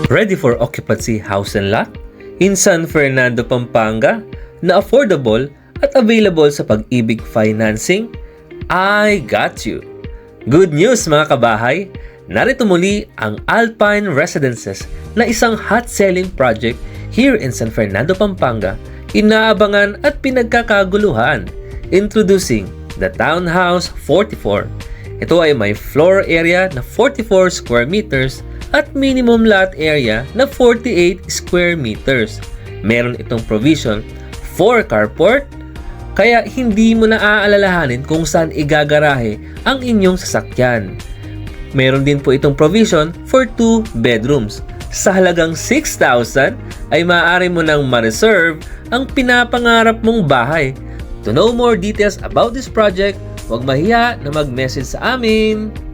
Ready for occupancy house and lot? In San Fernando, Pampanga, na affordable at available sa Pag-ibig Financing? I got you! Good news mga kabahay! Narito muli ang Alpine Residences na isang hot-selling project here in San Fernando, Pampanga, inaabangan at pinagkakaguluhan. Introducing the Townhouse 44. Ito ay may floor area na 44 square meters at minimum lot area na 48 square meters. Meron itong provision for carport, kaya hindi mo na aalalahanin kung saan igagarahe ang inyong sasakyan. Meron din po itong provision for 2 bedrooms. Sa halagang 6,000 ay maaari mo nang ma-reserve ang pinapangarap mong bahay. To know more details about this project, huwag mahiya na mag-message sa amin.